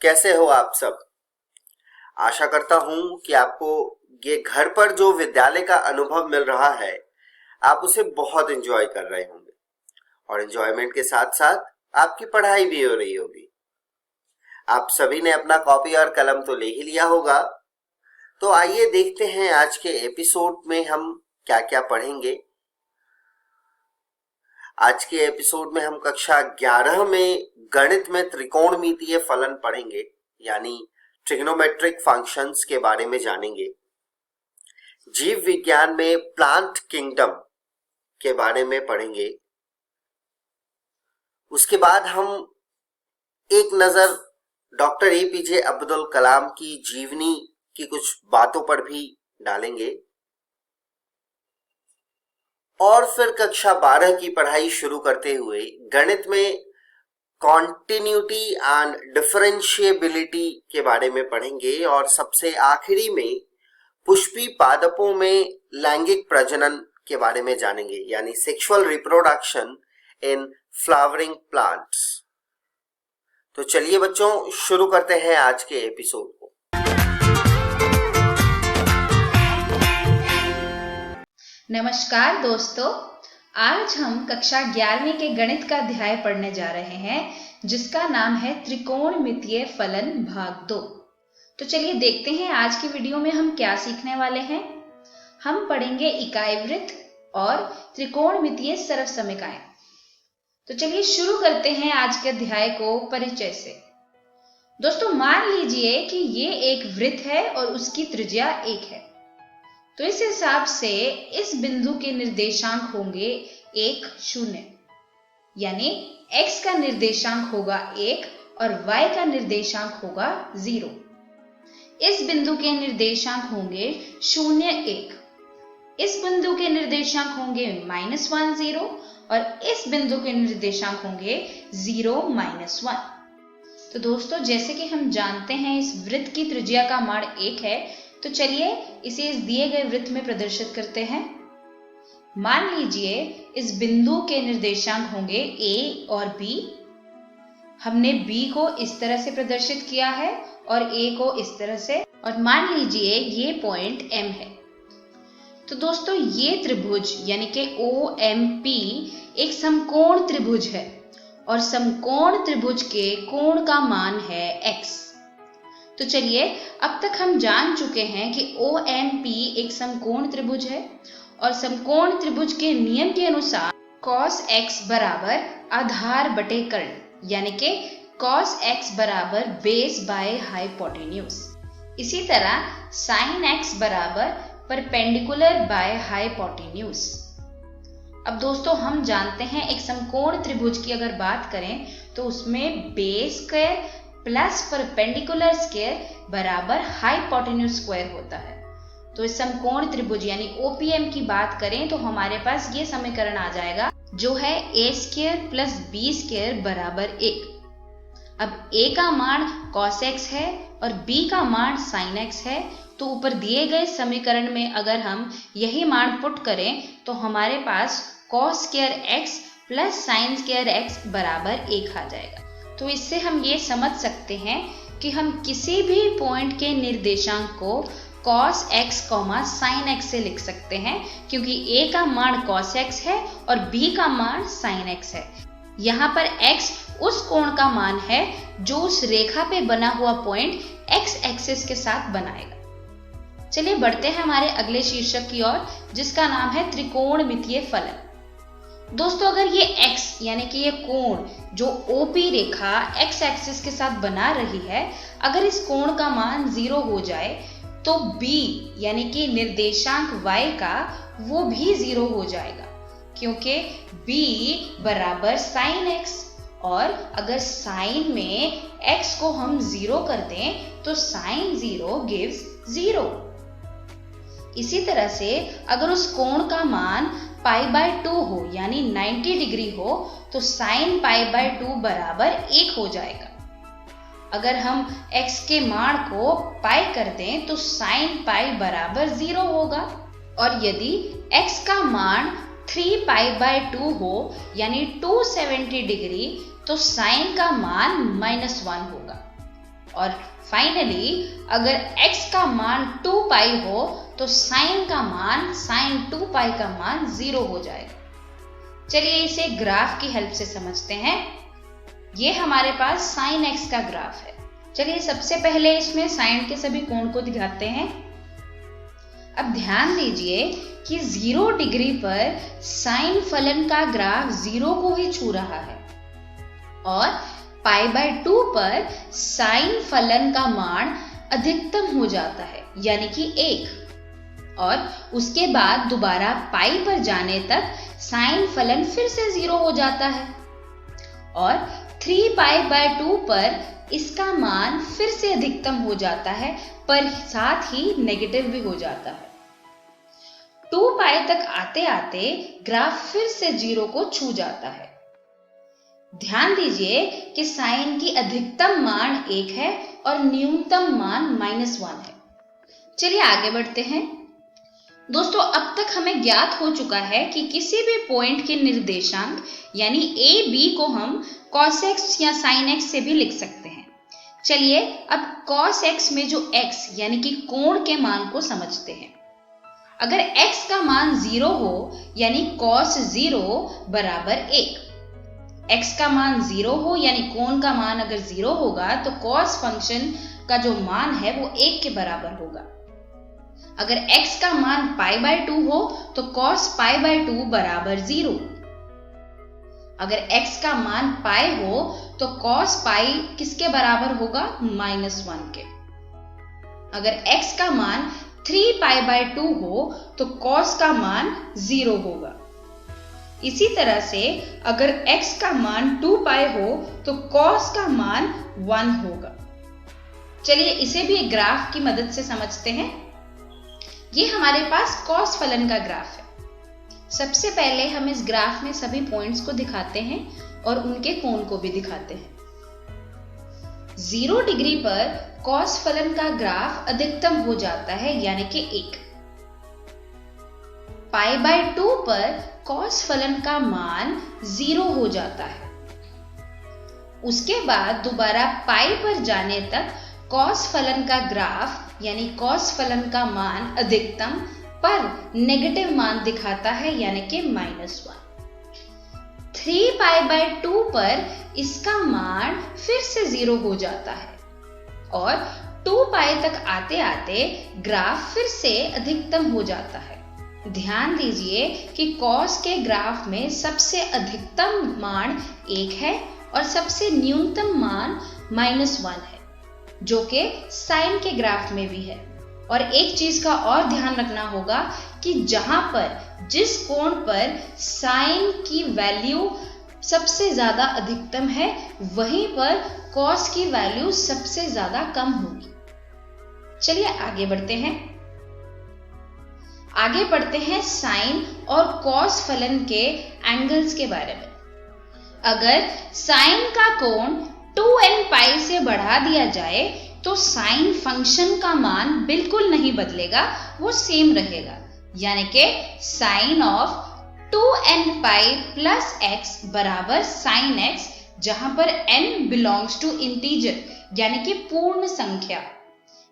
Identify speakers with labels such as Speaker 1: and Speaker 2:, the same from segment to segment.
Speaker 1: कैसे हो आप सब। आशा करता हूं कि आपको ये घर पर जो विद्यालय का अनुभव मिल रहा है आप उसे बहुत एंजॉय कर रहे होंगे और एंजॉयमेंट के साथ साथ आपकी पढ़ाई भी हो रही होगी। आप सभी ने अपना कॉपी और कलम तो ले ही लिया होगा। तो आइए देखते हैं आज के एपिसोड में हम क्या क्या पढ़ेंगे। आज के एपिसोड में हम कक्षा 11 में गणित में त्रिकोणमितीय फलन पढ़ेंगे, यानी ट्रिग्नोमेट्रिक फंक्शंस के बारे में जानेंगे। जीव विज्ञान में प्लांट किंगडम के बारे में पढ़ेंगे। उसके बाद हम एक नजर डॉक्टर एपीजे अब्दुल कलाम की जीवनी की कुछ बातों पर भी डालेंगे और फिर कक्षा 12 की पढ़ाई शुरू करते हुए गणित में कॉन्टिन्यूटी एंड डिफरेंशिएबिलिटी के बारे में पढ़ेंगे और सबसे आखिरी में पुष्पी पादपों में लैंगिक प्रजनन के बारे में जानेंगे, यानी sexual reproduction in flowering plants. तो चलिए बच्चों, शुरू करते हैं आज के एपिसोड को।
Speaker 2: नमस्कार दोस्तों, आज हम कक्षा 11वीं के गणित का अध्याय पढ़ने जा रहे हैं जिसका नाम है त्रिकोणमितीय फलन भाग 2। तो चलिए देखते हैं आज की वीडियो में हम क्या सीखने वाले हैं। हम पढ़ेंगे इकाई वृत्त और त्रिकोणमितीय सर्वसमीकाएं। तो चलिए शुरू करते हैं आज के अध्याय को परिचय से। दोस्तों मान लीजिए कि ये एक वृत्त है और उसकी त्रिज्या 1 है। तो इस हिसाब से इस बिंदु के निर्देशांक होंगे 1, 0, यानी x का निर्देशांक होगा 1 और y का निर्देशांक होगा 0। इस बिंदु के निर्देशांक होंगे 0, 1। इस बिंदु के निर्देशांक होंगे -1, 0 और इस बिंदु के निर्देशांक होंगे 0, -1। तो दोस्तों जैसे कि हम जानते हैं इस वृत्त की त्रिज्या का मान 1 है, तो चलिए इसे इस दिए गए वृत्त में प्रदर्शित करते हैं। मान लीजिए इस बिंदु के निर्देशांक होंगे a और b। हमने b को इस तरह से प्रदर्शित किया है और a को इस तरह से, और मान लीजिए ये पॉइंट m है। तो दोस्तों ये त्रिभुज यानी कि OMP एक समकोण त्रिभुज है और समकोण त्रिभुज के कोण का मान है x। तो चलिए अब तक हम जान चुके हैं कि OMP एक समकोण त्रिभुज है और समकोण त्रिभुज के नियम के अनुसार cos x बराबर आधार बटे कर्ण, यानी कि cos x बराबर बेस बाय हाइपोटेन्यूज। इसी तरह sin x बराबर परपेंडिकुलर बाय हाइपोटेन्यूज। अब दोस्तों हम जानते हैं एक समकोण त्रिभुज की अगर बात करें तो उसमें base square plus perpendicular square बराबर हाइपोटेन्यूज स्क्वायर होता है। तो इस समकोण त्रिभुज यानी OPM की बात करें तो हमारे पास ये समीकरण आ जाएगा जो है a² + b² बराबर 1। अब a का मान cos x है और b का मान sin x है, तो ऊपर दिए गए समीकरण में अगर हम यही मान पुट करें तो हमारे पास cos² x + sin² x बराबर 1 आ जाएगा। तो इससे हम ये समझ सकते हैं कि हम किसी भी पॉइंट के निर्देशांक को cos x, sin x से लिख सकते हैं, क्योंकि a का मान cos x है और b का मान sin x है। यहाँ पर x उस कोण का मान है जो उस रेखा पे बना हुआ पॉइंट x एक्सिस के साथ बनाएगा। चलिए बढ़ते हैं हमारे अगले शीर्षक की ओर जिसका नाम है त्रिकोणमितीय फलन। दोस्तों अगर ये x यानी कि ये कोण जो OP रेखा x एक्सिस के साथ बना रही है, अगर इस कोण का मान 0 हो जाए तो b यानी कि निर्देशांक y का वो भी 0 हो जाएगा, क्योंकि b बराबर sin x, और अगर sin में x को हम 0 कर दें तो sin 0 gives 0। इसी तरह से अगर उस कोण का मान π/2 हो यानी 90 डिग्री हो तो sin π/2 बराबर 1 हो जाएगा। अगर हम x के मान को π कर दें तो sin π बराबर 0 होगा, और यदि x का मान 3π/2 हो यानी 270 डिग्री तो sin का मान -1 होगा। और फाइनली अगर x का मान 2 पाई हो तो साइन का मान साइन 2 पाई का मान 0 हो जाएगा। चलिए इसे ग्राफ की हेल्प से समझते हैं। ये हमारे पास साइन x का ग्राफ है। चलिए सबसे पहले इसमें साइन के सभी कोण को दिखाते हैं। अब ध्यान दीजिए कि 0 डिग्री पर साइन फलन का ग्राफ 0 को ही छू रहा है और π/2 पर साइन फलन का मान अधिकतम हो जाता है यानी कि 1 और उसके बाद दोबारा पाई पर जाने तक साइन फलन फिर से 0 हो जाता है और 3π/2 पर इसका मान फिर से अधिकतम हो जाता है पर साथ ही नेगेटिव भी हो जाता है। 2π तक आते आते ग्राफ फिर से 0 को छू जाता है। ध्यान दीजिए कि साइन की अधिकतम मान 1 है और न्यूनतम मान -1 है। चलिए आगे बढ़ते हैं। दोस्तों अब तक हमें ज्ञात हो चुका है कि किसी भी पॉइंट के निर्देशांक यानी a b को हम cos x या sin x से भी लिख सकते हैं। चलिए अब cos x में जो x यानी कि कोण के मान को समझते हैं। अगर x का मान 0 हो यानी cos 0 बराबर 1, x का मान 0 हो यानी कोण का मान अगर 0 होगा तो cos फंक्शन का जो मान है वो 1 के बराबर होगा। अगर x का मान π/2 हो तो cos π/2 बराबर 0। अगर x का मान π हो तो cos π किसके बराबर होगा? -1 के। अगर x का मान 3π/2 हो तो cos का मान 0 होगा। इसी तरह से अगर x का मान 2π हो तो cos का मान 1 होगा। चलिए इसे भी एक ग्राफ की मदद से समझते हैं। ये हमारे पास cos फलन का ग्राफ है। सबसे पहले हम इस ग्राफ में सभी पॉइंट्स को दिखाते हैं और उनके कोण को भी दिखाते हैं। 0 डिग्री पर cos फलन का ग्राफ अधिकतम हो जाता है यानी कि 1। π/2 पर cos फलन का मान 0 हो जाता है। उसके बाद दोबारा पाई पर जाने तक cos फलन का ग्राफ यानी cos फलन का मान अधिकतम पर नेगेटिव मान दिखाता है यानी कि -1। 3π/2 पर इसका मान फिर से 0 हो जाता है और 2π तक आते आते ग्राफ फिर से अधिकतम हो जाता है। ध्यान दीजिए कि cos के ग्राफ में सबसे अधिकतम मान 1 है और सबसे न्यूनतम मान -1 है जो कि साइन के ग्राफ में भी है। और एक चीज का और ध्यान रखना होगा कि जहां पर जिस कोण पर साइन की वैल्यू सबसे ज्यादा अधिकतम है वहीं पर cos की वैल्यू सबसे ज्यादा कम होगी। चलिए आगे बढ़ते हैं। आगे बढ़ते हैं साइन और cos फलन के एंगल्स के बारे में। अगर साइन का कोण 2nπ से बढ़ा दिया जाए तो साइन फंक्शन का मान बिल्कुल नहीं बदलेगा, वो सेम रहेगा। यानी कि sine of 2nπ plus x बराबर साइन x, जहां पर n बिलोंग्स टू इंटीजर यानी कि पूर्ण संख्या।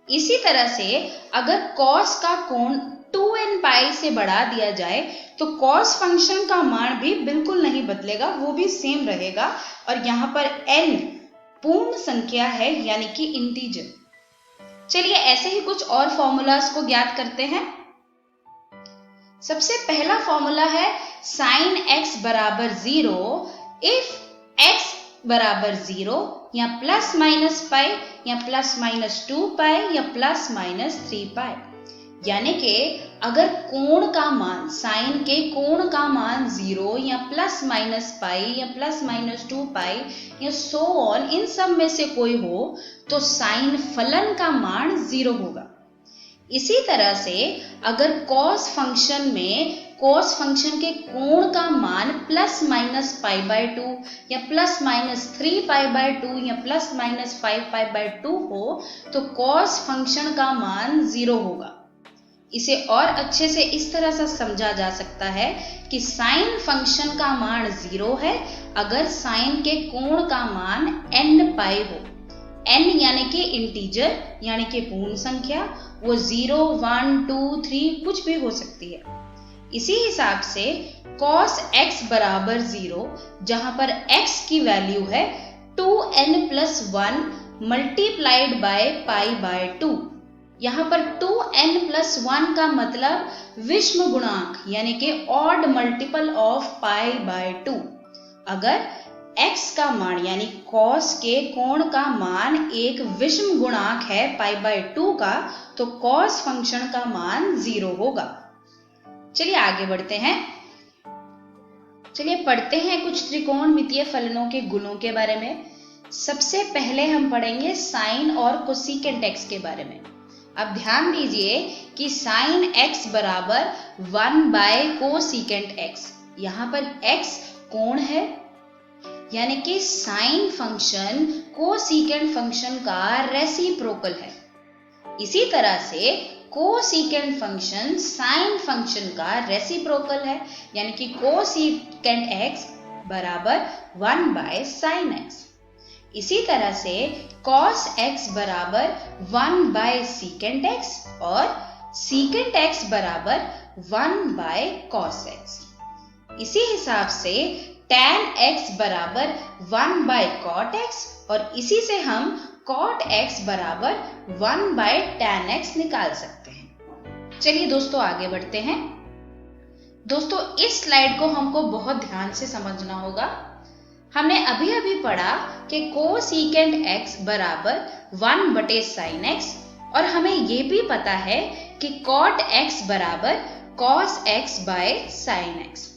Speaker 2: इसी तरह से अगर cos का कोण 2nπ से बढ़ा दिया जाए तो cos फंक्शन का मान भी बिल्कुल नहीं बदलेगा, वो भी सेम रहेगा। और यहाँ पर n पूर्ण संख्या है यानी कि इंटीजर। चलिए ऐसे ही कुछ और फॉर्मूलाज को ज्ञात करते हैं। सबसे पहला फॉर्मूला है साइन x बराबर 0 इफ x बराबर 0 या प्लस माइनस पाई या प्लस माइनस 2π या प्लस माइनस 3π। यानी कि अगर कोण का मान साइन के कोण का मान 0 या प्लस माइनस पाई या प्लस माइनस 2π या सो ऑन इन सब में से कोई हो तो साइन फलन का मान 0 होगा। इसी तरह से अगर cos फंक्शन में cos फंक्शन के कोण का मान प्लस माइनस π/2 या प्लस माइनस 3π/2 या प्लस माइनस 5π/2 हो तो cos फंक्शन का मान 0 होगा। इसे और अच्छे से इस तरह से समझा जा सकता है कि साइन फंक्शन का मान 0 है अगर साइन के कोण का मान nπ हो। n यानी कि इंटीजर यानी कि पूर्ण संख्या, वो 0, 1, 2, 3 कुछ भी हो सकती है। इसी हिसाब से cos x बराबर 0, जहां पर x की वैल्यू है 2n+1 multiplied by pi by 2। यहाँ पर 2n+1 का मतलब विषम गुणांक यानी कि odd multiple of pi by 2। अगर x का मान यानी cos के कोण का मान एक विषम गुणांक है पाई बाय 2 का, तो cos फंक्शन का मान 0 होगा। चलिए आगे बढ़ते हैं। चलिए पढ़ते हैं कुछ त्रिकोणमितीय फलनों के गुणों के बारे में। सबसे पहले हम पढ़ेंगे साइन और कोसेकेंट x के बारे में। अब ध्यान दीजिए कि साइन x बराबर 1 कोसेकेंट x। यहाँ पर x कोण है, यानी कि साइन फंक्शन कोसेकेंट फंक्शन का रेसिप्रोकल है। इसी तरह से कोसेकेंट फंक्शन साइन फंक्शन का रेसिप्रोकल है, यानी कि कोसेकेंट x बराबर 1/sin x। इसी तरह से cos x बराबर 1/secant x और secant x बराबर 1/cos x। इसी हिसाब से tan x बराबर 1/cot x और इसी से हम cot x बराबर 1/tan x निकाल सकते हैं। चलिए दोस्तों आगे बढ़ते हैं। दोस्तों इस स्लाइड को हमको बहुत ध्यान से समझना होगा। हमने अभी अभी पढ़ा कि कोसेकेंट x बराबर 1/sin x और हमें ये भी पता है कि cot x बराबर cos x/sin x।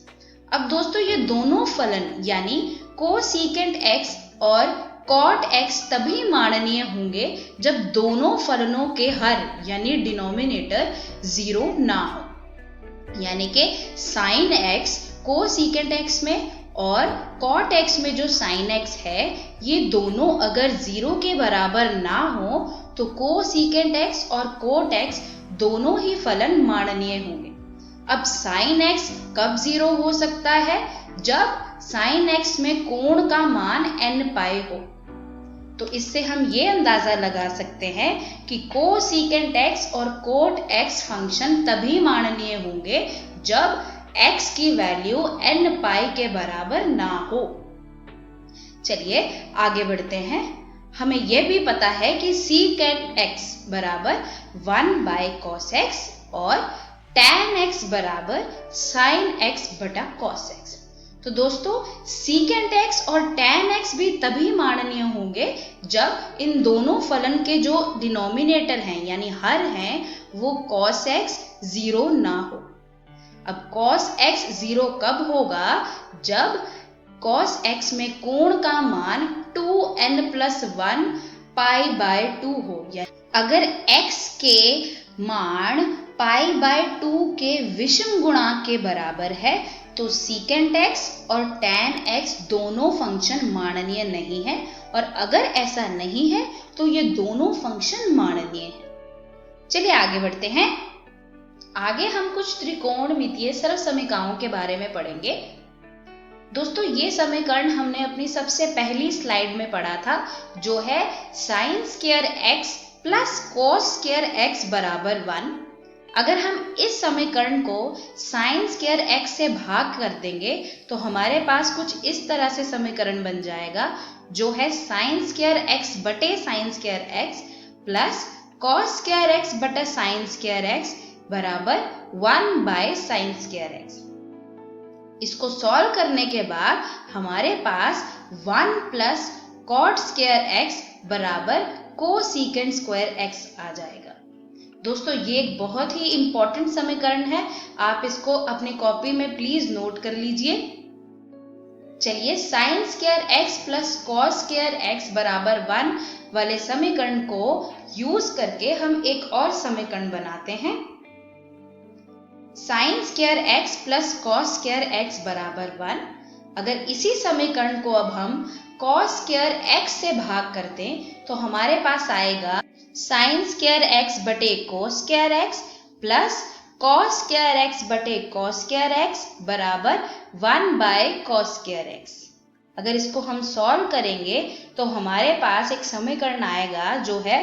Speaker 2: अब दोस्तों ये दोनों फलन यानी कोसेकेंट x और cot x तभी माननीय होंगे जब दोनों फलनों के हर यानी डिनोमिनेटर 0 ना हो, यानी कि sin x कोसेकेंट x में और cot x में जो sin x है, ये दोनों अगर 0 के बराबर ना हो तो कोसेकेंट x और cot x दोनों ही फलन माननीय होंगे। अब sin x कब 0 हो सकता है? जब sin x में कोण का मान n पाई हो। तो इससे हम ये अंदाजा लगा सकते हैं कि कोसेकेंट x और cot x फंक्शन तभी माननीय होंगे जब x की वैल्यू n पाई के बराबर ना हो। चलिए आगे बढ़ते हैं। हमें यह भी पता है कि secant x बराबर 1/cos x और tan x बराबर sin x बटा cos x। तो दोस्तों secant x और tan x भी तभी माननीय होंगे जब इन दोनों फलन के जो डिनोमिनेटर हैं यानी हर हैं वो cos x 0 ना हो। अब cos x 0 कब होगा? जब cos x में कोण का मान 2n+1 पाई बाय 2 हो। अगर x के मान पाई बाय 2 के विषम गुणांक के बराबर है तो secant x और tan x दोनों फंक्शन माननीय नहीं है, और अगर ऐसा नहीं है तो ये दोनों फंक्शन माननीय है। चलिए आगे बढ़ते हैं। आगे हम कुछ त्रिकोणमितीय सर्वसमीकरणों के बारे में पढ़ेंगे। दोस्तों ये समीकरण हमने अपनी सबसे पहली स्लाइड में पढ़ा था, जो है sin square x plus cos square x बराबर 1। अगर हम इस समीकरण को sin स्क्वायर x से भाग कर देंगे तो हमारे पास कुछ इस तरह से समीकरण बन जाएगा, जो है sin स्क्वायर x बटे sin square x plus cos square x बटा sin स्क्वायर x बराबर 1/sin स्क्वायर x। इसको सॉल्व करने के बाद हमारे पास 1 प्लस cot स्क्वायर x बराबर कोसेकेंट स्क्वायर x आ जाएगा। दोस्तों ये एक बहुत ही इंपॉर्टेंट समीकरण है, आप इसको अपनी कॉपी में प्लीज नोट कर लीजिए। चलिए sin square x plus cos square x बराबर 1 वाले समीकरण को यूज करके हम एक और समीकरण बनाते हैं। sin square x plus cos square x बराबर 1। अगर इसी समीकरण को अब हम cos स्क्वायर x से भाग कर दें तो हमारे पास आएगा sin स्क्वायर x बटे cos square x plus cos square x बटे cos स्क्वायर x बराबर 1/cos स्क्वायर x। अगर इसको हम सॉल्व करेंगे तो हमारे पास एक समीकरण आएगा जो है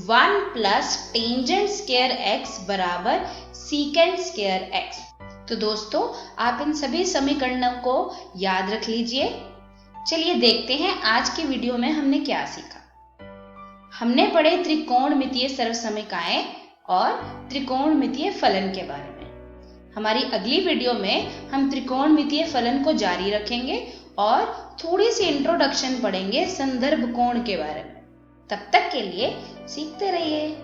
Speaker 2: 1 प्लस टेंजेंट स्क्वायर एक्स बराबर सीकेंट स्क्वायर एक्स। तो दोस्तों आप इन सभी समीकरणों को याद रख लीजिए। चलिए देखते हैं आज की वीडियो में हमने क्या सीखा। हमने पढ़े त्रिकोणमितीय सर्वसमीकाएं और त्रिकोणमितीय फलन के बारे में। हमारी अगली वीडियो में हम त्रिकोणमितीय फलन को जारी रखेंगे और थोड़ी सी इंट्रोडक्शन पढ़ेंगे संदर्भ कोण के बारे में। तब तक के लिए सीखते रहिए।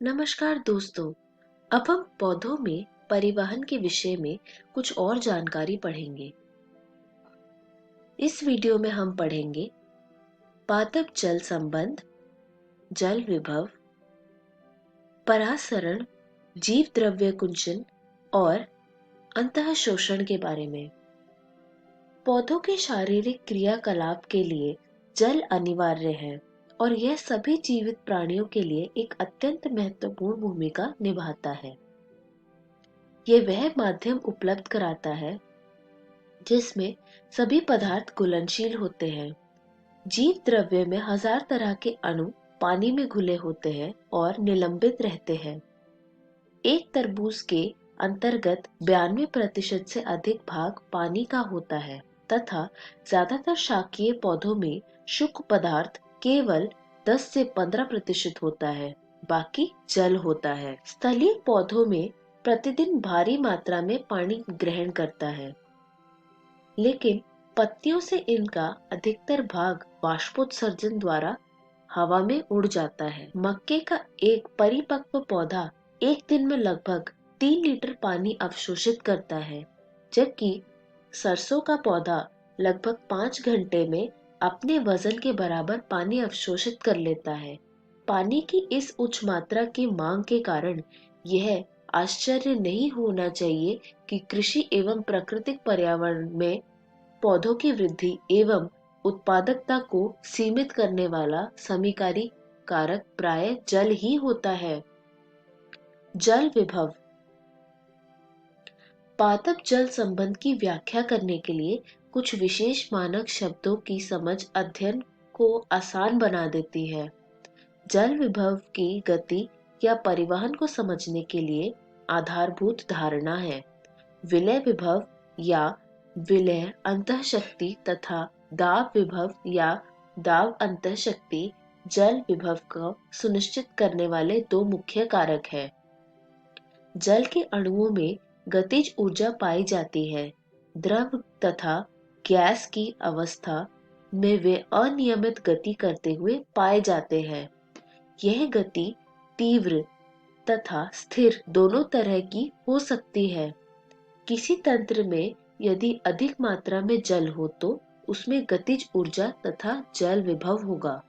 Speaker 3: नमस्कार दोस्तों, अब हम पौधों में परिवहन के विषय में कुछ और जानकारी पढ़ेंगे। इस वीडियो में हम पढ़ेंगे पादप जल संबंध, जल विभव, परासरण, जीव द्रव्य कुंचन और अंतःशोषण के बारे में। पौधों के शारीरिक क्रियाकलाप के लिए जल अनिवार्य है और यह सभी जीवित प्राणियों के लिए एक अत्यंत महत्वपूर्ण भूमिका निभाता है। यह वह माध्यम उपलब्ध कराता है जिसमें सभी पदार्थ घुलनशील होते हैं। जीव द्रव्य में 1000 तरह के अणु पानी में घुले होते हैं और निलंबित रहते हैं। एक तरबूज के अंतर्गत 92% से अधिक भाग पानी का होता है तथा ज्यादातर शाकीय पौधों में शुष्क पदार्थ केवल 10 से 15% होता है, बाकी जल होता है। स्थलीय पौधों में प्रतिदिन भारी मात्रा में पानी ग्रहण करता है, लेकिन पत्तियों से इनका अधिकतर भाग बाष्पोत्सर्जन द्वारा हवा में उड़ जाता है। मक्के का एक परिपक्व पौधा एक दिन में लगभग 3 लीटर पानी अवशोषित करता है, जबकि सरसों का पौधा लगभग 5 घंटे में अपने वजन के बराबर पानी अवशोषित कर लेता है। पानी की इस उच्च मात्रा की मांग के कारण यह आश्चर्य नहीं होना चाहिए कि कृषि एवं प्राकृतिक पर्यावरण में पौधों की वृद्धि एवं उत्पादकता को सीमित करने वाला समीकारी कारक प्रायः जल ही होता है। जल विभव। पादप जल संबंध की व्याख्या करने के लिए कुछ विशेष मानक शब्दों की समझ अध्ययन को आसान बना देती है। जल विभव की गति या परिवहन को समझने के लिए आधारभूत धारणा है। विलय विभव या विलय अंतःशक्ति तथा दाब विभव या दाब अंतःशक्ति जल विभव को सुनिश्चित करने वाले दो मुख्य कारक हैं। जल के अणुओं में गतिज ऊर्जा पाई जाती है। द्रव तथा गैस की अवस्था में वे अनियमित गति करते हुए पाए जाते हैं। यह गति तीव्र तथा स्थिर दोनों तरह की हो सकती है। किसी तंत्र में यदि अधिक मात्रा में जल हो तो उसमें गतिज ऊर्जा तथा जल विभव होगा।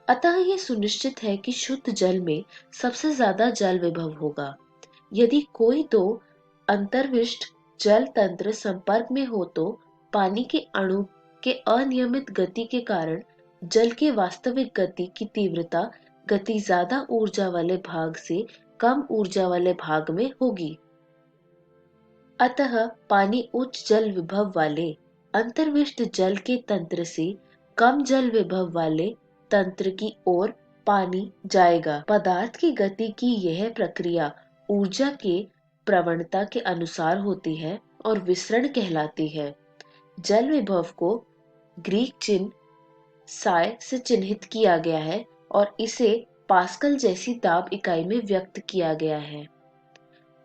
Speaker 3: अतः यह सुनिश्चित है कि शुद्ध जल में सबसे ज्यादा जल विभव होगा। यदि कोई दो अंतर्विष्ट जल तंत्र संपर्क में हो तो पानी के अणु के अनियमित गति के कारण जल के वास्तविक गति की तीव्रता गति ज्यादा ऊर्जा वाले भाग से कम ऊर्जा वाले भाग में होगी। अतः पानी उच्च जल विभव वाले अंतर्विष्ट जल के तंत्र से कम जल विभव वाले तंत्र की ओर पानी जाएगा। पदार्थ की गति की यह प्रक्रिया ऊर्जा के प्रवणता के अनुसार होती है और विसरण कहलाती है। जल विभव को ग्रीक चिन्ह साय से चिन्हित किया गया है और इसे पास्कल जैसी दाब इकाई में व्यक्त किया गया है।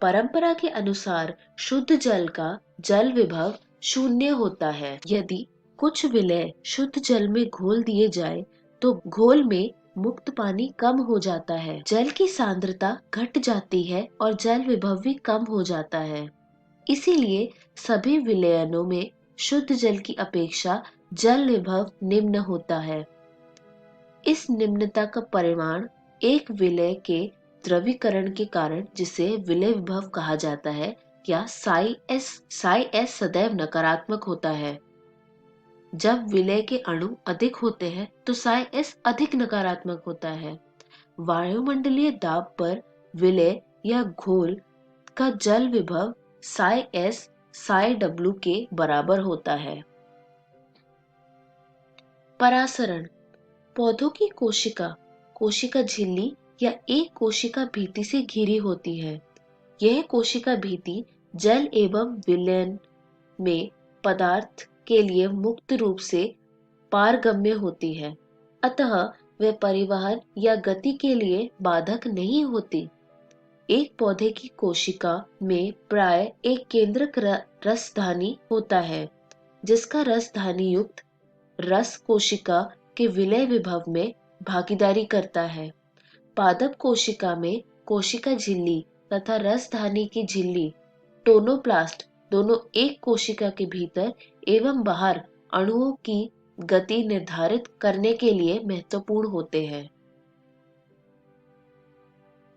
Speaker 3: परंपरा के अनुसार शुद्ध जल का जल विभव 0 होता है। यदि कुछ विलय शुद्ध जल में घोल दिए जाए तो घोल में मुक्त पानी कम हो जाता है, जल की सांद्रता घट जाती है और जल विभव भी कम हो जाता है। इसीलिए सभी विलयनों में शुद्ध जल की अपेक्षा जल विभव निम्न होता है। इस निम्नता का परिमाण एक विलय के द्रवीकरण के कारण, जिसे विलय विभव कहा जाता है, या साई एस सदैव नकारात्मक होता है। जब विलय के अणु अधिक होते हैं तो साई एस अधिक नकारात्मक होता है। वायुमंडलीय दाब पर विलय या घोल का जल विभव साई एस साई डब्ल्यू के बराबर होता है। परासरण। पौधों की कोशिका झिल्ली या एक कोशिका भित्ति से घिरी होती है। यह कोशिका भित्ति जल एवं विलयन में पदार्थ के लिए मुक्त रूप से पारगम्य होती है, अतः वे परिवहन या गति के लिए बाधक नहीं होती। एक पौधे की कोशिका में प्राय एक केंद्रक रसधानी होता है, जिसका रसधानी युक्त रस कोशिका के विलय विभव में भागीदारी करता है। पादप कोशिका में कोशिका झिल्ली तथा रसधानी की झिल्ली टोनोप्लास्ट दोनों एक कोशिका के भीतर एवं बाहर अणुओं की गति निर्धारित करने के लिए महत्वपूर्ण होते हैं।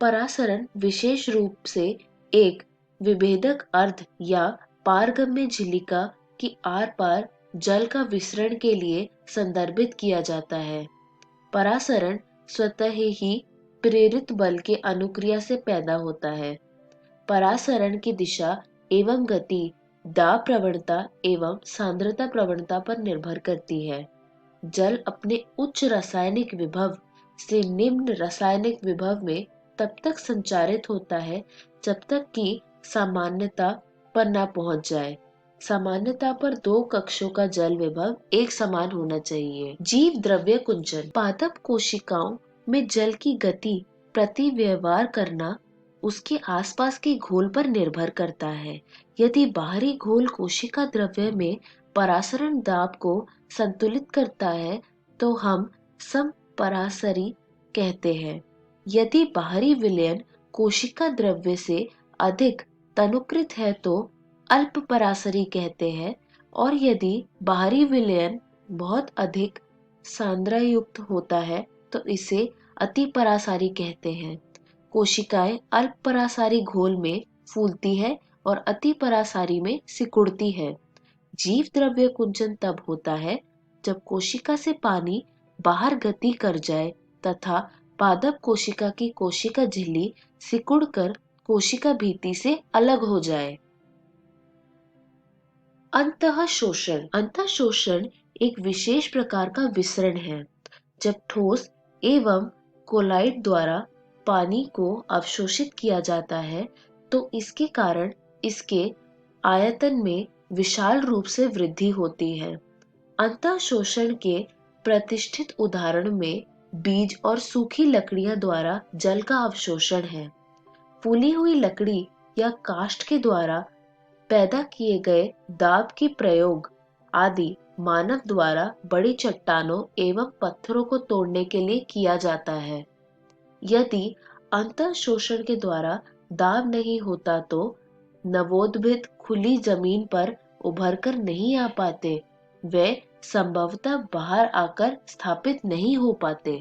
Speaker 3: परासरण विशेष रूप से एक विभेदक अर्ध या पारगम्य झिल्लिका की आर पार जल का विसरण के लिए संदर्भित किया जाता है। परासरण स्वतः ही प्रेरित बल के अनुक्रिया से पैदा होता है। परासरण की दिशा एवं गति दाब प्रवणता एवं सांद्रता प्रवणता पर निर्भर करती है। जल अपने उच्च रासायनिक विभव से निम्न रासायनिक विभव में तब तक संचारित होता है जब तक कि सामान्यता पर न पहुंच जाए। सामान्यता पर दो कक्षों का जल विभव एक समान होना चाहिए। जीव द्रव्य कुंचन। पादप कोशिकाओं में जल की गति प्रति व्यवहार करना उसके आसपास के घोल पर निर्भर करता है। यदि बाहरी घोल कोशिका द्रव्य में परासरण दाब को संतुलित करता है तो हम समपरासरी कहते हैं। यदि बाहरी विलयन कोशिका द्रव्य से अधिक तनुकृत है तो अल्प परासरी कहते हैं, और यदि बाहरी विलयन बहुत अधिक सांद्रयुक्त होता है तो इसे अति परासारी कहते हैं। कोशिकाएं अल्प परासारी घोल में फूलती है और अति परासारी में सिकुड़ती है। जीव द्रव्य कुंचन तब होता है जब कोशिका से पानी बाहर गति कर जाए तथा पादप कोशिका की कोशिका झिल्ली सिकुड़कर कोशिका भित्ति से अलग हो जाए। अंतःशोषण। अंतःशोषण एक विशेष प्रकार का विसरण है। जब ठोस एवं कोलाइड द्वारा पानी को अवशोषित किया जाता है तो इसके कारण इसके आयतन में विशाल रूप से वृद्धि होती है। अंतःशोषण के प्रतिष्ठित उदाहरण में बीज और सूखी लकड़ियां द्वारा जल का अवशोषण है। फूली हुई लकड़ी या काष्ठ के द्वारा पैदा किए गए दाब के प्रयोग आदि मानव द्वारा बड़ी चट्टानों एवं पत्थरों को तोड़ने के लिए किया जाता है। यदि अंतःशोषण के द्वारा दाब नहीं होता तो नवोद्भिद खुली जमीन पर उभरकर नहीं आ पाते, वे संभवतः बाहर आकर स्थापित नहीं हो पाते।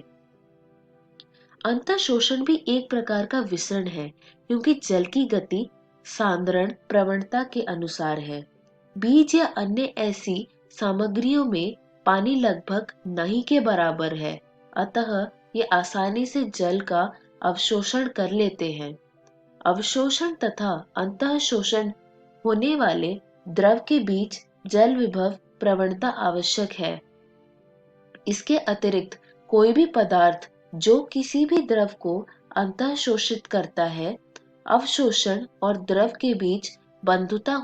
Speaker 3: अंतःशोषण भी एक प्रकार का विसरण है, क्योंकि जल की गति सांद्रण प्रवणता के अनुसार है। बीज या अन्य ऐसी सामग्रियों में पानी लगभग नहीं के बराबर है, अतः ये आसानी से जल का अवशोषण कर लेते हैं। अवशोषण तथा अंतःशोषण होने वाले द्रव के बीच जल विभव प्रवणता आवश्यक है। इसके अतिरिक्त कोई भी पदार्थ जो किसी भी द्रव को अंतःशोषित करता है, अवशोषण और द्रव के बीच बंधुता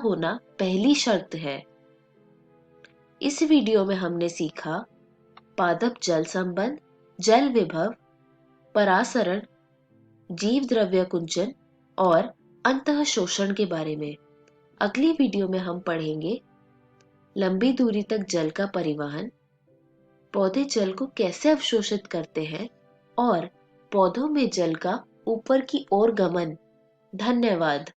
Speaker 3: होना पहली शर्त है। इस वीडियो में हमने सीखा पादप जल संबंध, जल विभव, परासरण, जीव द्रव्य कुंचन और अंतःशोषण के बारे में। अगली वीडियो में हम पढ़ेंगे लंबी दूरी तक जल का परिवहन, पौधे जल को कैसे अवशोषित करते हैं और पौधों में जल का ऊपर की ओर गमन। धन्यवाद।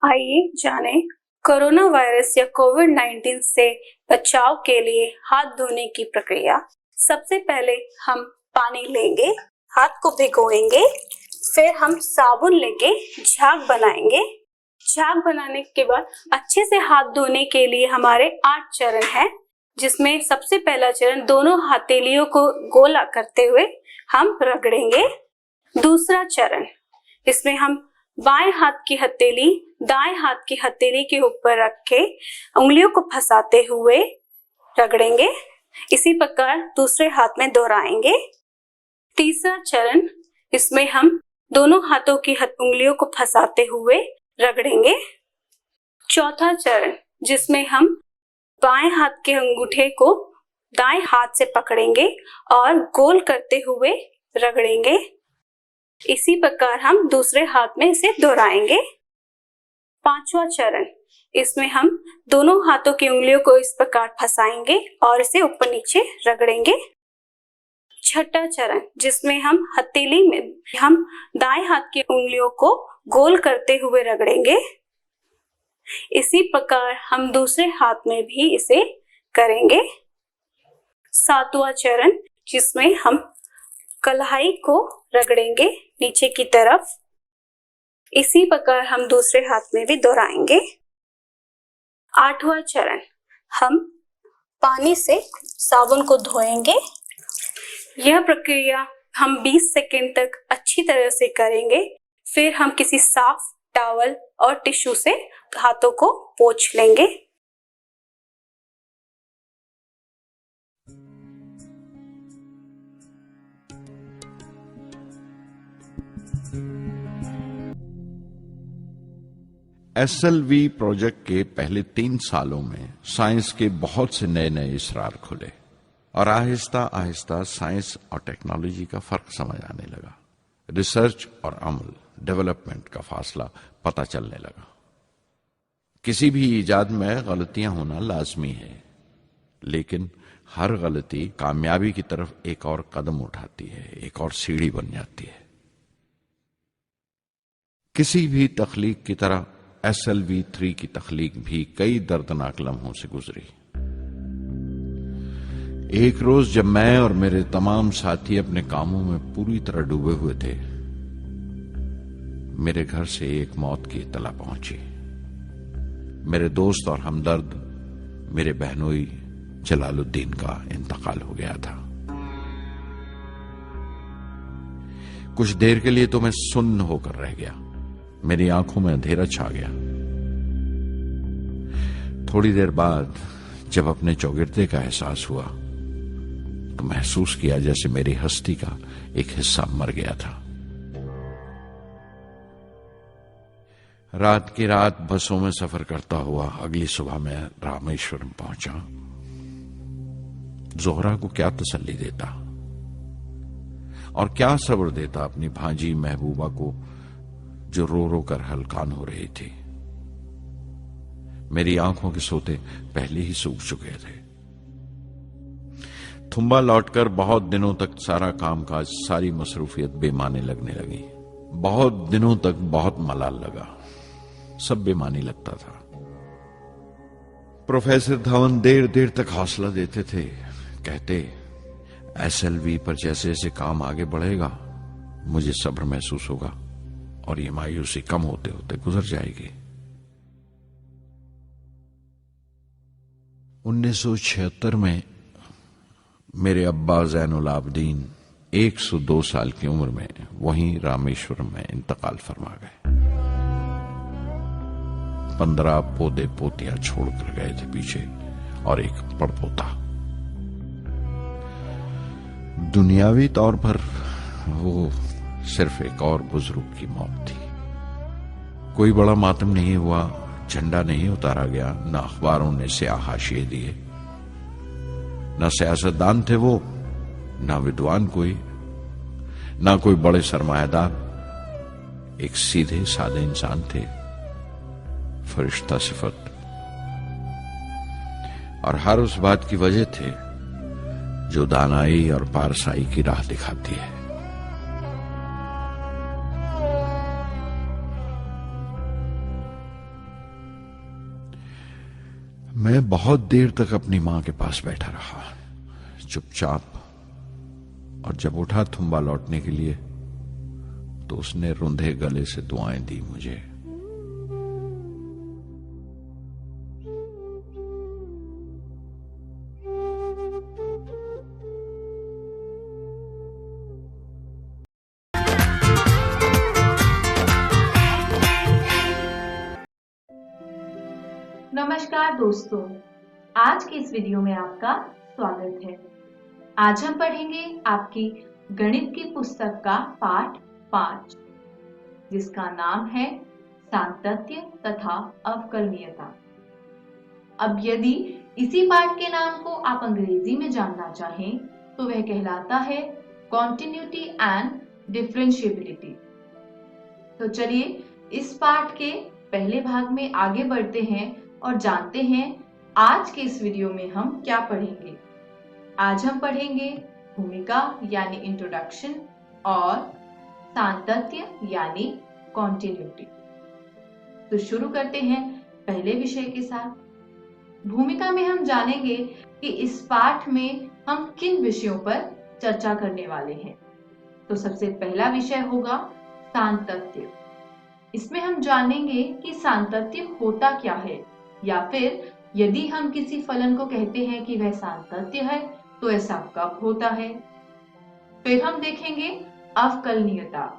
Speaker 4: आइए जाने कोरोना वायरस या कोविड-19 से बचाव के लिए हाथ धोने की प्रक्रिया। सबसे पहले हम पानी लेंगे, हाथ को भिगोएंगे, फिर हम साबुन लेके झाग बनाएंगे। झाग बनाने के बाद अच्छे से हाथ धोने के लिए हमारे 8 चरण हैं, जिसमें सबसे पहला चरण दोनों हथेलियों को गोला करते हुए हम रगड़ेंगे। दूसरा चरण, इसमें हम बाएं हाथ की हथेली दाएं हाथ की हथेली के ऊपर रख के उंगलियों को फंसाते हुए रगड़ेंगे। इसी प्रकार दूसरे हाथ में दोहराएंगे। तीसरा चरण, इसमें हम दोनों हाथों की उंगलियों को फंसाते हुए रगड़ेंगे। चौथा चरण, जिसमें हम बाएं हाथ के अंगूठे को दाएं हाथ से पकड़ेंगे और गोल करते हुए रगड़ेंगे। इसी प्रकार हम दूसरे हाथ में इसे दोहराएंगे। पांचवा चरण, इसमें हम दोनों हाथों की उंगलियों को इस प्रकार फंसाएंगे और इसे ऊपर नीचे रगड़ेंगे। छठा चरण, जिसमें हम हथेली में हम दाएं हाथ की उंगलियों को गोल करते हुए रगड़ेंगे। इसी प्रकार हम दूसरे हाथ में भी इसे करेंगे। सातवां चरण, जिसमें हम कलाई को रगड़ेंगे नीचे की तरफ। इसी प्रकार हम दूसरे हाथ में भी दोहराएंगे। आठवां चरण, हम पानी से साबुन को धोएंगे। यह प्रक्रिया हम 20 सेकंड तक अच्छी तरह से करेंगे। फिर हम किसी साफ टॉवल और टिश्यू से हाथों को पोंछ लेंगे।
Speaker 5: SLV प्रोजेक्ट के पहले 3 सालों में साइंस के बहुत से नए नए इसरार खुले और आहिस्ता आहिस्ता साइंस और टेक्नोलॉजी का फर्क समझ आने लगा। रिसर्च और अमल, डेवलपमेंट का फासला पता चलने लगा। किसी भी इजाद में गलतियां होना लाजमी है, लेकिन हर गलती कामयाबी की तरफ एक और कदम उठाती है, एक और सीढ़ी बन जाती है। किसी भी तख्लीक की तरह SLV3 की तख्लीक भी कई दर्दनाक लम्हों से गुजरी। एक रोज जब मैं और मेरे तमाम साथी अपने कामों में पूरी तरह डूबे हुए थे, मेरे घर से एक मौत की इत्तला पहुंची। मेरे दोस्त और हमदर्द मेरे बहनोई जलालुद्दीन का इंतकाल हो गया था। कुछ देर के लिए तो मैं सुन्न होकर रह गया। मेरी आंखों में अंधेरा छा गया। थोड़ी देर बाद जब अपने चौगिरदे का एहसास हुआ तो महसूस किया जैसे मेरी हस्ती का एक हिस्सा मर गया था। रात की रात बसों में सफर करता हुआ अगली सुबह मैं रामेश्वरम पहुंचा। जोहरा को क्या तसल्ली देता और क्या सब्र देता अपनी भांजी महबूबा को, जो रो रो कर हलकान हो रही थी। मेरी आंखों के सोते पहले ही सूख चुके थे। थुम्बा लौटकर बहुत दिनों तक सारा कामकाज, सारी मसरूफियत बेमानी लगने लगी। बहुत दिनों तक बहुत मलाल लगा, सब बेमानी लगता था। प्रोफेसर धवन देर देर तक हौसला देते थे, कहते SLV पर जैसे जैसे काम आगे बढ़ेगा मुझे सब्र महसूस होगा और ये मायूसी कम होते होते गुजर जाएगी। 1976 में मेरे अब्बा ज़ैनुल आबदीन 102 साल की उम्र में वहीं रामेश्वरम में इंतकाल फरमा गए। 15 पोते पोतियां छोड़कर गए थे पीछे और एक पड़पोता। दुनियावी तौर पर वो सिर्फ एक और बुजुर्ग की मौत थी। कोई बड़ा मातम नहीं हुआ, झंडा नहीं उतारा गया, न अखबारों ने स्याह हाशिए दिए, न सियासतदान थे वो, न विद्वान कोई, न कोई बड़े सरमायादार। एक सीधे सादे इंसान थे, फरिश्ता सिफत, और हर उस बात की वजह थे जो दानाई और पारसाई की राह दिखाती है। मैं बहुत देर तक अपनी मां के पास बैठा रहा, चुपचाप, और जब उठा थुम्बा लौटने के लिए तो उसने रुंधे गले से दुआएं दी मुझे।
Speaker 2: नमस्कार दोस्तों, आज के इस वीडियो में आपका स्वागत है। आज हम पढ़ेंगे आपकी गणित की पुस्तक का पाठ 5, जिसका नाम है सातत्य तथा अवकलनीयता। अब यदि इसी पाठ के नाम को आप अंग्रेजी में जानना चाहें तो वह कहलाता है कॉन्टिन्यूटी एंड डिफरेंशिएबिलिटी। तो चलिए इस पाठ के पहले भाग में आगे बढ़ते हैं और जानते हैं आज के इस वीडियो में हम क्या पढ़ेंगे। आज हम पढ़ेंगे भूमिका यानी इंट्रोडक्शन और सातत्य यानी कॉन्टिन्यूटी। तो शुरू करते हैं पहले विषय के साथ। भूमिका में हम जानेंगे कि इस पाठ में हम किन विषयों पर चर्चा करने वाले हैं। तो सबसे पहला विषय होगा सातत्य। इसमें हम जानेंगे कि सातत्य होता क्या है, या फिर यदि हम किसी फलन को कहते हैं कि वह सातत्य है तो ऐसा कब होता है। फिर हम देखेंगे अवकलनीयता,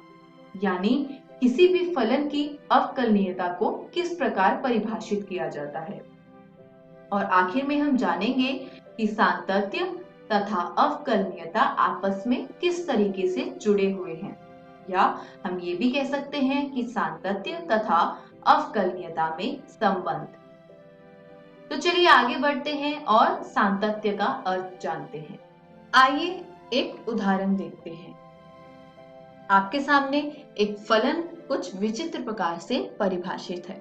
Speaker 2: यानी किसी भी फलन की अवकलनीयता को किस प्रकार परिभाषित किया जाता है। और आखिर में हम जानेंगे कि सातत्य तथा अवकलनीयता आपस में किस तरीके से जुड़े हुए हैं, या हम ये भी कह सकते हैं कि सातत्य तथा अवकलनीयता में संबंध। तो चलिए आगे बढ़ते हैं और सातत्य का अर्थ जानते हैं। आइए एक उदाहरण देखते हैं। आपके सामने एक फलन कुछ विचित्र प्रकार से परिभाषित है,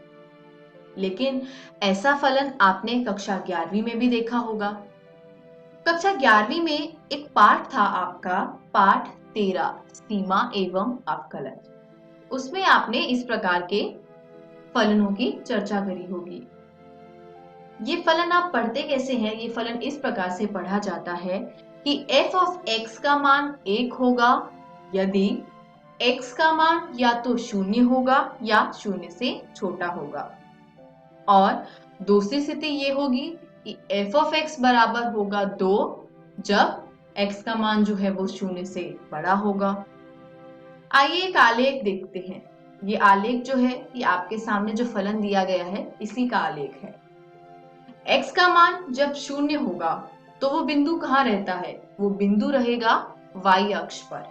Speaker 2: लेकिन ऐसा फलन आपने कक्षा 11वीं में भी देखा होगा। कक्षा 11वीं में एक पाठ था आपका, पाठ 13, सीमा एवं अवकलन। उसमें आपने इस प्रकार के फलनों की चर्चा करी होगी। ये फलन आप पढ़ते कैसे हैं? ये फलन इस प्रकार से पढ़ा जाता है कि f ऑफ x का मान 1 होगा यदि x का मान या तो 0 होगा या 0 से छोटा होगा, और दूसरी स्थिति ये होगी कि f ऑफ x बराबर होगा 2 जब x का मान जो है वो 0 से बड़ा होगा। आइए एक आलेख देखते हैं। ये आलेख जो है ये आपके सामने जो फलन दिया गया है इसी का आलेख है। x का मान जब 0 होगा तो वो बिंदु कहाँ रहता है? वो बिंदु रहेगा y अक्ष पर,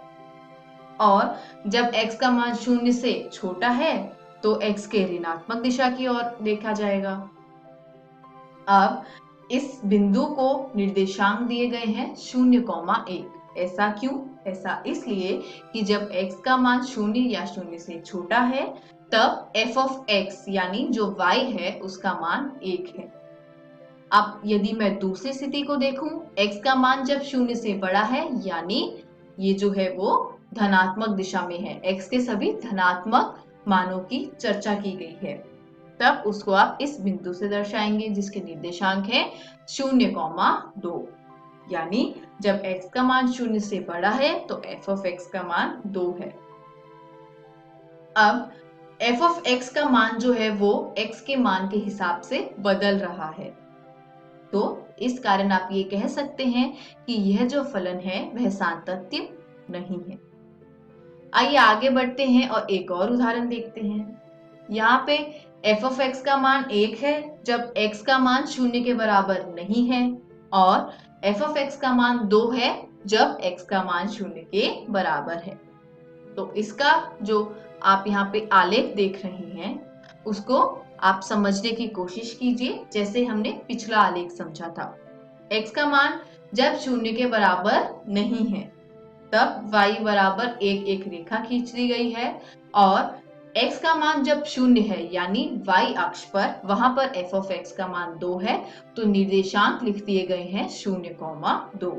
Speaker 2: और जब x का मान 0 से छोटा है तो x के ऋणात्मक दिशा की ओर देखा जाएगा। अब इस बिंदु को निर्देशांक दिए गए हैं 0,1। ऐसा क्यों? ऐसा इसलिए कि जब x का मान 0 या 0 से छोटा है तब f ऑफ x यानी जो y है उसका मान 1 है। अब यदि मैं दूसरी स्थिति को देखूं, x का मान जब 0 से बड़ा है यानी ये जो है वो धनात्मक दिशा में है, x के सभी धनात्मक मानों की चर्चा की गई है, तब उसको आप इस बिंदु से दर्शाएंगे जिसके निर्देशांक है 0,2। यानी जब x का मान 0 से बड़ा है तो f ऑफ x का मान 2 है। अब f ऑफ x का मान जो है वो x के मान के हिसाब से बदल रहा है, तो इस कारण आप ये कह सकते हैं कि यह जो फलन है वह सातत्य नहीं है। आइए आगे बढ़ते हैं और एक और उदाहरण देखते हैं। यहाँ पे f ऑफ x का मान 1 है जब x का मान 0 के बराबर नहीं है, और f ऑफ x का मान 2 है जब x का मान 0 के बराबर है। तो इसका जो आप यहाँ पे आलेख देख रहे हैं उसको आप समझने की कोशिश कीजिए जैसे हमने पिछला आलेख समझा था। x का मान जब 0 के बराबर नहीं है तब y बराबर एक रेखा खींच दी गई है और x का मान जब 0 है यानी y अक्ष पर, वहां पर f ऑफ x का मान 2 है तो निर्देशांक लिख दिए गए हैं 0,2।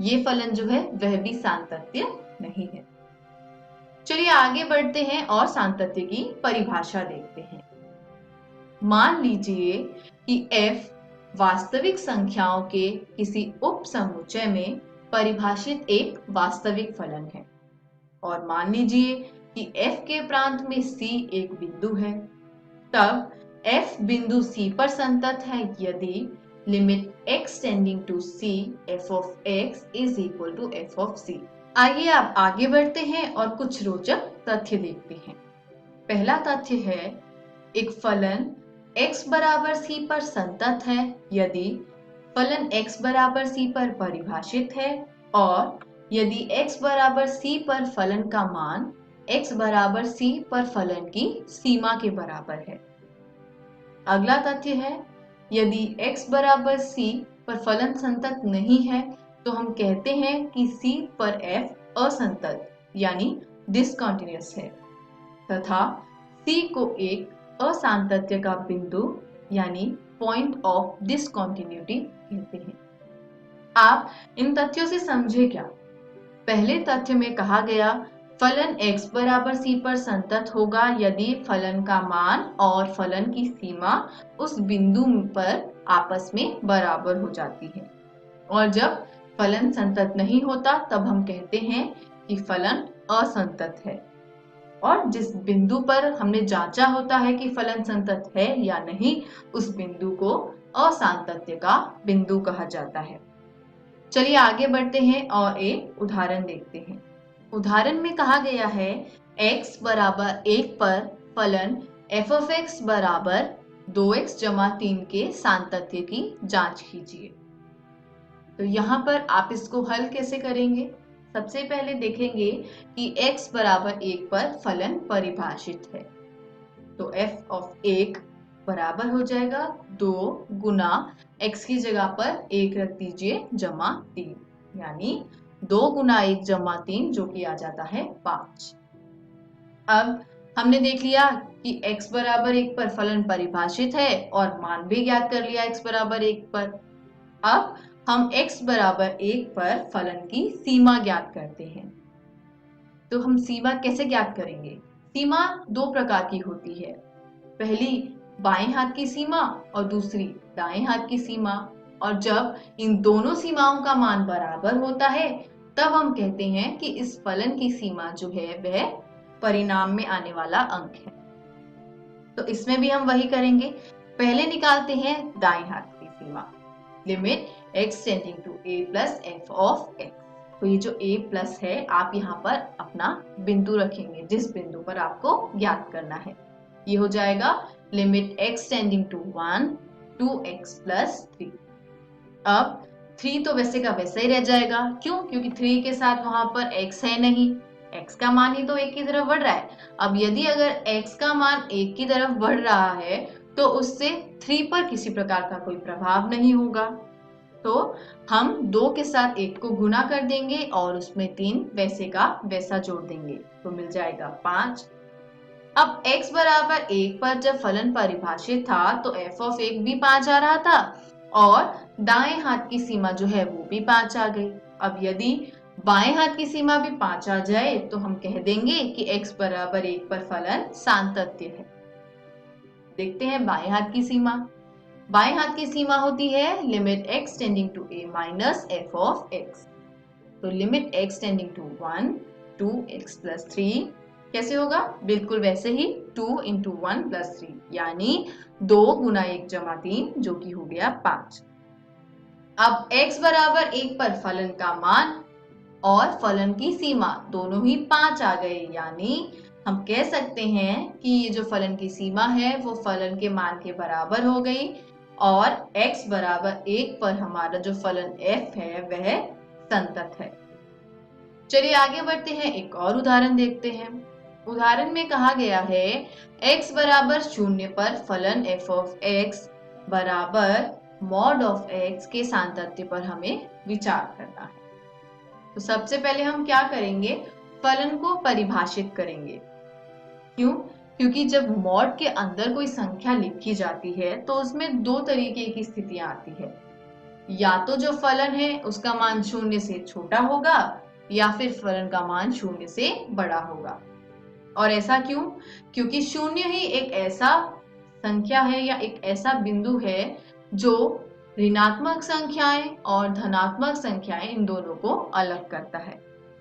Speaker 2: ये फलन जो है वह भी सातत्य नहीं है। चलिए आगे बढ़ते हैं और सातत्य की परिभाषा देखते हैं। मान लीजिए कि f वास्तविक संख्याओं के किसी उप समुच्चय में परिभाषित एक वास्तविक फलन है और मान लीजिए कि f के प्रांत में c एक बिंदु है, तब f बिंदु c पर संतत है यदि limit x tending to c f of x is equal to f of c। आइए अब आगे बढ़ते हैं और कुछ रोचक तथ्य देखते हैं। पहला तथ्य है एक फलन x बराबर c पर संतत है यदि फलन x बराबर c पर परिभाषित है और यदि x बराबर c पर फलन का मान x बराबर c पर फलन की सीमा के बराबर है। अगला तथ्य है यदि x बराबर c पर फलन संतत नहीं है तो हम कहते हैं कि c पर f असंतत यानी डिसकंटिन्यूअस है तथा c को एक असांतत्य का बिंदु यानी पॉइंट ऑफ डिसकंटिन्यूटी कहते हैं। आप इन तथ्यों से समझे क्या? पहले तथ्य में कहा गया फलन x बराबर c पर संतत होगा यदि फलन का मान और फलन की सीमा उस बिंदु पर आपस में बराबर हो जाती है और जब फलन संतत नहीं होता तब हम कहते हैं कि फलन असंतत है और जिस बिंदु पर हमने जांचा होता है कि फलन संतत है या नहीं उस बिंदु को असांतत्य का बिंदु कहा जाता है। चलिए आगे बढ़ते हैं और एक उदाहरण देखते हैं। उदाहरण में कहा गया है x बराबर 1 पर फलन f of x बराबर 2x जमा 3 के सातत्य की जांच कीजिए। तो यहाँ पर आप इसको हल कैसे करेंगे? सबसे पहले देखेंगे कि x बराबर 1 पर फलन परिभाषित है तो f of 1 बराबर हो जाएगा 2 गुना x की जगह पर 1 रख दीजिए जमा 3 यानी 2 गुना 1 जमा 3 जो कि आ जाता है 5। अब हमने देख लिया कि x बराबर 1 पर फलन परिभाषित है और मान भी ज्ञात कर लिया x बराबर 1 पर। अब हम x बराबर 1 पर फलन की सीमा ज्ञात करते हैं। तो हम सीमा कैसे ज्ञात करेंगे? सीमा दो प्रकार की होती है, पहली बाएं हाथ की सीमा और दूसरी दाएं हाथ की सीमा, और जब इन दोनों सीमाओं का मान बराबर होता है तब हम कहते हैं कि इस फलन की सीमा जो है वह परिणाम में आने वाला अंक है। तो इसमें भी हम वही करेंगे, पहले निकालते हैं दाएं हाथ की सीमा, limit x tending to a plus f of x। तो ये जो a प्लस है आप यहाँ पर अपना बिंदु रखेंगे जिस बिंदु पर आपको ज्ञात करना है। ये हो जाएगा limit x tending to 1 2x plus 3। अब 3 तो वैसे का वैसा ही रह जाएगा, क्यों? क्योंकि 3 के साथ वहां पर x है नहीं, x का मान ही तो 1 की तरफ बढ़ रहा है। अब यदि अगर x का मान 1 की तरफ बढ़ रहा है तो उससे 3 पर किसी प्रकार का कोई प्रभाव नहीं होगा, तो हम 2 के साथ 1 को गुना कर देंगे और उसमें 3 वैसे का वैसा जोड़ देंगे तो मिल जाएगा 5। अब x बराबर 1 पर जब फलन परिभाषित था तो f ऑफ 1 भी 5 आ रहा था और दाएं हाथ की सीमा जो है वो भी 5 आ गई। अब यदि बाएं हाथ की सीमा भी 5 आ जाए तो हम कह देंगे कि x बराबर 1 पर फलन सातत्य है। देखते हैं बाएं हाथ की सीमा। बाएं हाथ की सीमा होती है limit x tending to a minus f of x। तो limit x tending to 1 2x plus 3 कैसे होगा? बिल्कुल वैसे ही 2 इंटू 1 प्लस 3 यानी 2 गुना 1 जमा 3 जो कि हो गया 5। अब x बराबर 1 पर फलन का मान और फलन की सीमा दोनों ही 5 आ गए, यानी हम कह सकते हैं कि ये जो फलन की सीमा है वो फलन के मान के बराबर हो गई और x बराबर 1 पर हमारा जो फलन f है वह संतत है। चलिए आगे बढ़ते हैं, एक और उदाहरण देखते हैं। उदाहरण में कहा गया है x बराबर 0 पर फलन f ऑफ x बराबर मॉड ऑफ x के सातत्य पर हमें विचार करना है। तो सबसे पहले हम क्या करेंगे, फलन को परिभाषित करेंगे। क्यों? क्योंकि जब मॉड के अंदर कोई संख्या लिखी जाती है तो उसमें दो तरीके की स्थितियां आती है, या तो जो फलन है उसका मान 0 से छोटा होगा या फिर फलन का मान 0 से बड़ा होगा। और ऐसा क्यों? क्योंकि 0 ही एक ऐसा संख्या है या एक ऐसा बिंदु है जो ऋणात्मक संख्याएं और धनात्मक संख्याएं इन दोनों को अलग करता है।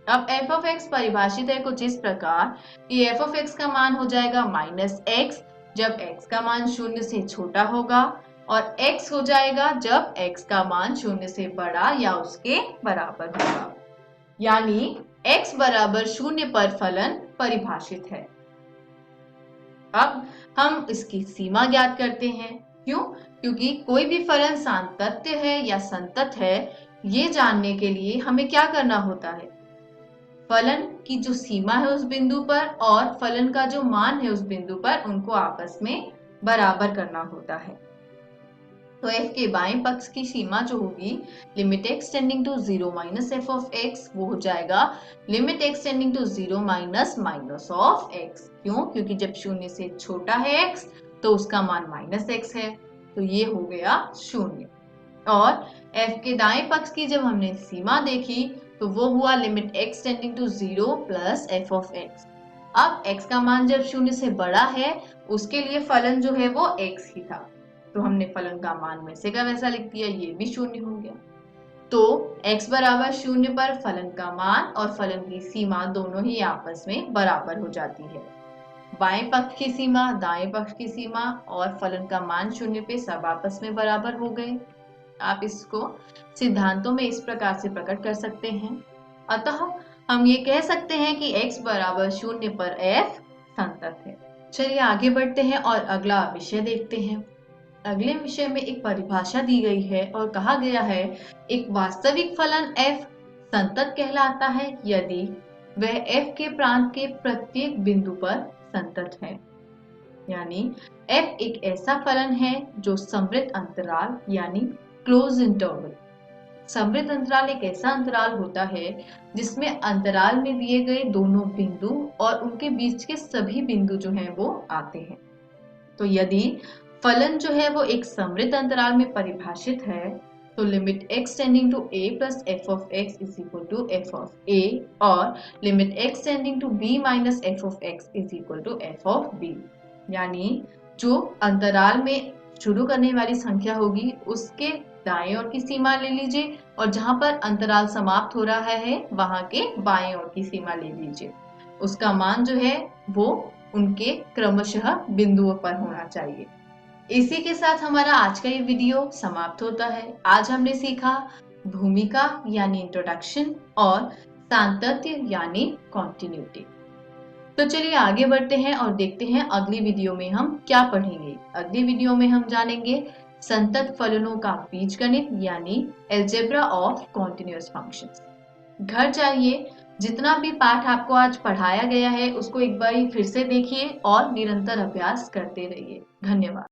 Speaker 2: अब f ऑफ x परिभाषित है कुछ इस प्रकार कि f ऑफ x का मान हो जाएगा -x जब x का मान 0 से छोटा होगा, और x हो जाएगा जब x का मान 0 से बड़ा या उसके बराबर होगा। यानी x बराबर 0 पर फलन परिभाषित है। अब हम इसकी सीमा ज्ञात करते हैं। क्यों? क्योंकि कोई भी फलन सातत्य है या संतत है, ये जानने के लिए हमें क्या करना होता है, फलन की जो सीमा है उस बिंदु पर और फलन का जो मान है उस बिंदु पर उनको आपस में बराबर करना होता है। तो f के बाएं पक्ष की सीमा जो होगी limit x tending to 0 minus f of x, वो हो जाएगा limit x tending to 0 minus minus of x। क्यों? क्योंकि जब 0 से छोटा है x तो उसका मान -x है, तो ये हो गया 0। और f के दाएं पक्ष की जब हमने सीमा देखी तो वो हुआ limit x tending to 0 plus f of x। अब x का मान जब 0 से बड़ा है उसके लिए फलन जो है वो x ही था, तो हमने फलन का मान वैसे का वैसा लिख दिया, ये भी 0 हो गया। तो x बराबर 0 पर फलन का मान और फलन की सीमा दोनों ही आपस में बराबर हो जाती है। बाएं पक्ष की सीमा, दाएं पक्ष की सीमा और फलन का मान 0 पे सब आपस में बराबर हो गए। आप इसको सिद्धांतों में इस प्रकार से प्रकट कर सकते हैं। अतः हम ये कह सकते हैं कि x बराबर 0 पर f संतत है। चलिए आगे बढ़ते हैं और अगला विषय देखते हैं। अगले विषय में एक परिभाषा दी गई है और कहा गया है एक वास्तविक फलन f संतत कहलाता है यदि वह f के प्रांत के प्रत्येक बिंदु पर संतत है। यानी f एक ऐसा फलन है जो समृद्ध अंतराल यानी क्लोज इंटरवल। समृद्ध अंतराल एक ऐसा अंतराल होता है जिसमें अंतराल में दिए गए दोनों बिंदु और उनके बीच के सभी बिंदु जो हैं वो आते हैं। तो यदि फलन जो है वो एक समृद्ध अंतराल में परिभाषित है तो limit x tending to a plus f of x is equal to f of a और limit x tending to b minus f of x is equal to f of b। यानी जो अंतराल में शुरू करने वाली संख्या होगी उसके दाएं ओर की सीमा ले लीजिए और जहां पर अंतराल समाप्त हो रहा है वहां के बाएं ओर की सीमा ले लीजिए। उसका मान जो है वो उनके क्रमशः बिंदुओं पर होना चाहिए। इसी के साथ हमारा आज का ये वीडियो समाप्त होता है। आज हमने सीखा भूमिका यानी इंट्रोडक्शन और सातत्य यानी कॉन्टिन्यूटी। तो चलिए आगे बढ़ते हैं और देखते हैं अगली वीडियो में हम क्या पढ़ेंगे। अगली वीडियो में हम जानेंगे संतत फलनों का बीजगणित यानी अलजेब्रा ऑफ कॉन्टिन्यूअस फंक्शंस। घर जाइए, जितना भी पाठ आपको आज पढ़ाया गया है उसको एक बार फिर से देखिए और निरंतर अभ्यास करते रहिए। धन्यवाद।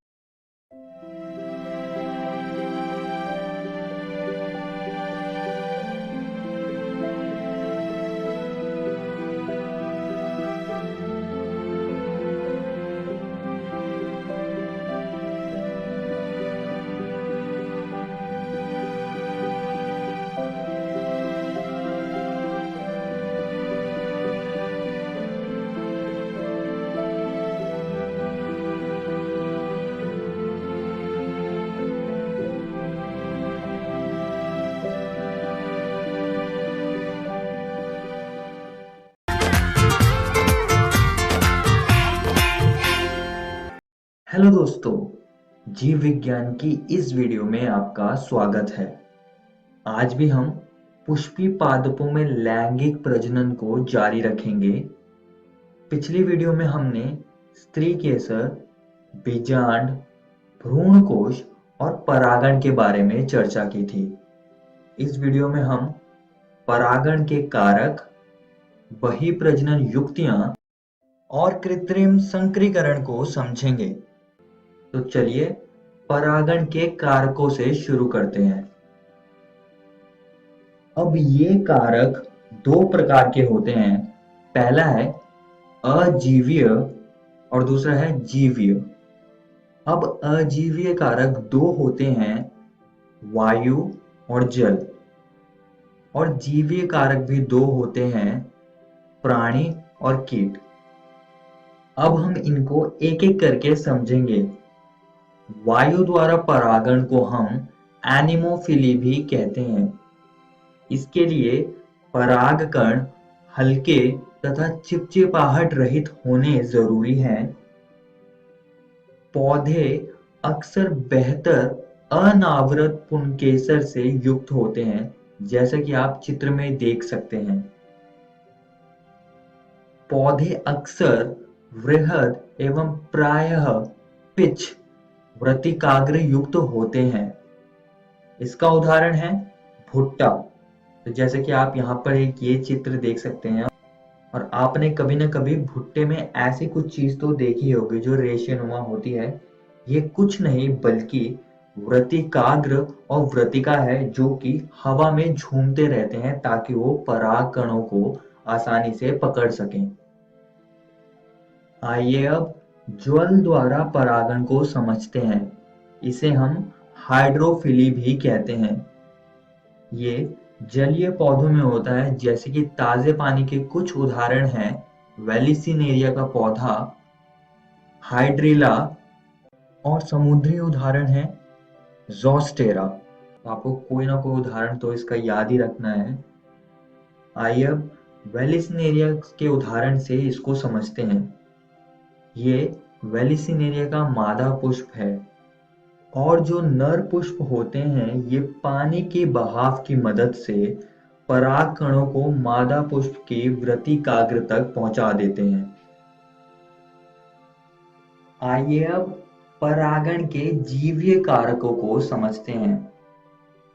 Speaker 6: हेलो दोस्तों, जीव विज्ञान की इस वीडियो में आपका स्वागत है। आज भी हम पुष्पी पादपों में लैंगिक प्रजनन को जारी रखेंगे। पिछली वीडियो में हमने स्त्री केसर, बीजांड, भ्रूणकोश और परागण के बारे में चर्चा की थी। इस वीडियो में हम परागण के कारक, बहिप्रजनन युक्तियां और कृत्रिम संकरीकरण को समझेंगे। तो चलिए परागण के कारकों से शुरू करते हैं। अब ये कारक दो प्रकार के होते हैं। पहला है अजीवीय और दूसरा है जीवीय। अब अजीवीय कारक दो होते हैं, वायु और जल। और जीवीय कारक भी दो होते हैं, प्राणी और कीट। अब हम इनको एक एक करके समझेंगे। वायु द्वारा परागण को हम एनिमोफिली भी कहते हैं। इसके लिए परागकण हल्के तथा चिपचिपाहट रहित होने जरूरी हैं। पौधे अक्सर बेहतर अनावृत पुंकेसर से युक्त होते हैं, जैसा कि आप चित्र में देख सकते हैं। पौधे अक्सर वृहद एवं प्रायः पिच वृत्तिकाग्र युक्त होते हैं। इसका उदाहरण है भुट्टा। तो जैसे कि आप यहाँ पर एक ये चित्र देख सकते हैं, और आपने कभी न कभी भुट्टे में ऐसी कुछ चीज तो देखी होगी जो रेशेनुमा होती है। ये कुछ नहीं बल्कि वृत्तिकाग्र और वृत्तिका है, जो कि हवा में झूमते रहते हैं ताकि वो पराग कणों को आसानी से पकड़ सकें। आइए अब ज्वल द्वारा परागण को समझते हैं। इसे हम हाइड्रोफिली भी कहते हैं। ये जलीय पौधों में होता है, जैसे कि ताजे पानी के कुछ उदाहरण हैं वेलिसिनेरिया का पौधा, हाइड्रिला, और समुद्री उदाहरण है ज़ोस्टेरा। आपको कोई ना कोई उदाहरण तो इसका याद ही रखना है। आइए अब वेलिसिनेरिया के उदाहरण से इसको समझते हैं। ये वेलिसिनेरिया का मादा पुष्प है, और जो नर पुष्प होते हैं ये पानी के बहाव की मदद से पराग कणों को मादा पुष्प की वृत्तिकाग्र तक पहुंचा देते हैं। आइए अब परागण के जीवीय कारकों को समझते हैं।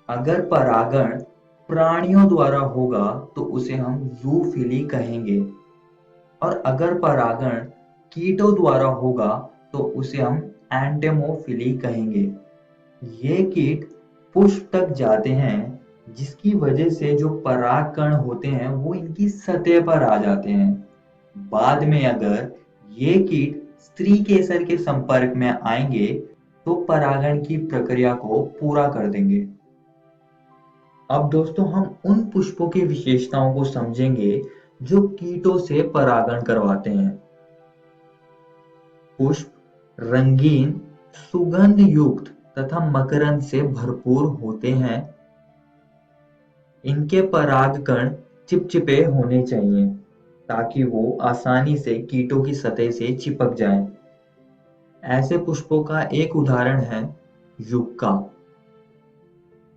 Speaker 6: अगर परागण प्राणियों द्वारा होगा तो उसे हम जूफिली कहेंगे, और अगर परागण कीटों द्वारा होगा तो उसे हम एंटेमोफिली कहेंगे। ये कीट पुष्प तक जाते हैं, जिसकी वजह से जो परागकण होते हैं वो इनकी सतह पर आ जाते हैं। बाद में अगर ये कीट स्त्री केसर के संपर्क में आएंगे तो परागण की प्रक्रिया को पूरा कर देंगे। अब दोस्तों हम उन पुष्पों की विशेषताओं को समझेंगे जो कीटों से परागण करवाते हैं। पुष्प रंगीन, सुगंध युक्त तथा मकरंद से भरपूर होते हैं। इनके परागकण चिपचिपे होने चाहिए ताकि वो आसानी से कीटों की सतह से चिपक जाएं। ऐसे पुष्पों का एक उदाहरण है युक्का।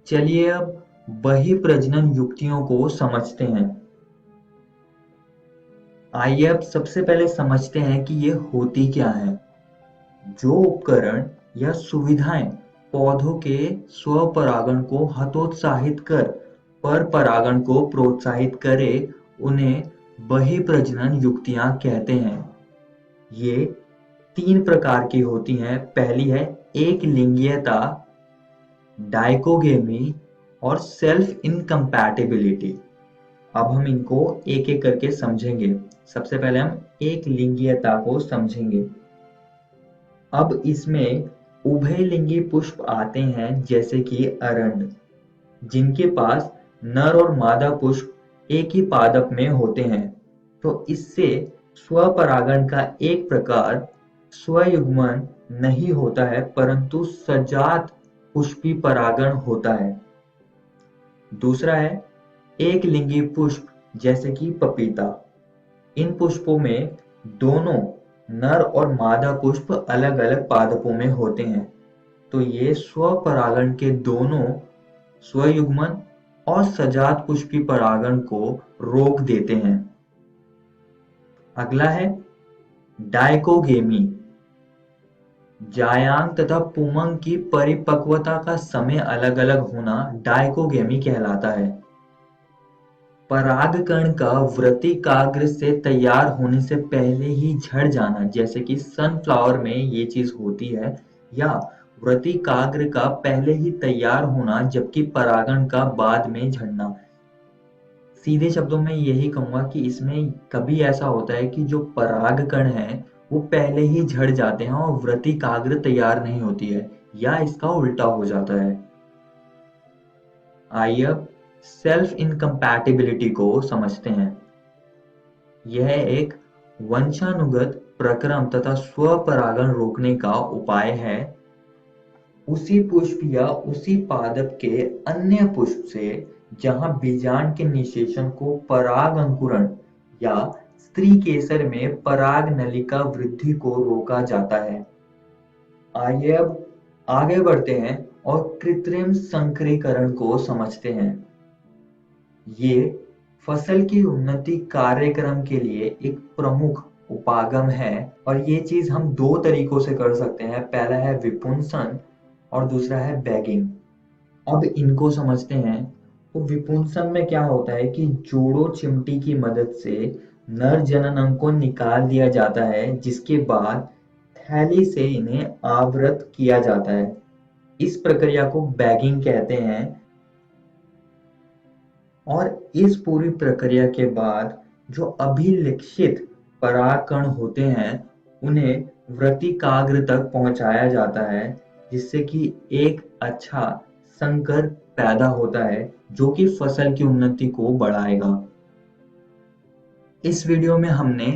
Speaker 6: चलिए अब बहिर्प्रजनन युक्तियों को समझते हैं। आइए अब सबसे पहले समझते हैं कि ये होती क्या है। जो उपकरण या सुविधाएं पौधों के स्वपरागण को हतोत्साहित कर पर परागण को प्रोत्साहित करे, उन्हें बहिर्प्रजनन युक्तियां कहते हैं। ये 3 प्रकार की होती हैं। पहली है एक लिंगीयता, डाइकोगेमी और सेल्फ इनकम्पैटिबिलिटी। अब हम इनको एक एक करके समझेंगे। सबसे पहले हम एक लिंगीयता को समझेंगे। अब इसमें उभयलिंगी पुष्प आते हैं, जैसे कि अरंड, जिनके पास नर और मादा पुष्प एक ही पादप में होते हैं। तो इससे स्वपरागण का एक प्रकार स्वयुग्मन नहीं होता है, परंतु सजात पुष्पी परागण होता है। दूसरा है एक लिंगी पुष्प, जैसे कि पपीता। इन पुष्पों में दोनों नर और मादा पुष्प अलग अलग पादपों में होते हैं, तो ये स्वपरागण के दोनों स्वयुग्मन और सजात पुष्पी परागण को रोक देते हैं। अगला है डाइकोगेमी। जायांग तथा पुमंग की परिपक्वता का समय अलग अलग होना डाइकोगेमी कहलाता है। परागकण का वृत्तिकाग्र से तैयार होने से पहले ही झड़ जाना, जैसे कि सनफ्लावर में ये चीज होती है, या वृत्तिकाग्र का पहले ही तैयार होना जबकि परागण का बाद में झड़ना। सीधे शब्दों में यही कहूंगा कि इसमें कभी ऐसा होता है कि जो परागकण है वो पहले ही झड़ जाते हैं और वृत्तिकाग्र तैयार नहीं होती है, या इसका उल्टा हो जाता है। आइए अब सेल्फ इनकम्पैटिबिलिटी को समझते हैं। यह एक वंशानुगत प्रक्रम तथा स्वपरागण रोकने का उपाय है। उसी पुष्प या उसी पादप के अन्य पुष्प से जहां बीजांड के निषेचन को पराग अंकुरण या स्त्री केसर में पराग नलिका वृद्धि को रोका जाता है। आइए अब आगे बढ़ते हैं और कृत्रिम संकरीकरण को समझते हैं। ये फसल की उन्नति कार्यक्रम के लिए एक प्रमुख उपागम है और ये चीज हम दो तरीकों से कर सकते हैं। पहला है विपुंसन और दूसरा है बैगिंग। अब इनको समझते हैं। तो विपुंसन में क्या होता है कि जोड़ों चिमटी की मदद से नर जनन अंग को निकाल दिया जाता है, जिसके बाद थैली से इन्हें आवृत किया जाता है। इस प्रक्रिया को बैगिंग कहते हैं। और इस पूरी प्रक्रिया के बाद जो अभिलक्षित परागकण होते हैं उन्हें वृत्तिकाग्र तक पहुंचाया जाता है, जिससे कि एक अच्छा संकर पैदा होता है जो कि फसल की उन्नति को बढ़ाएगा। इस वीडियो में हमने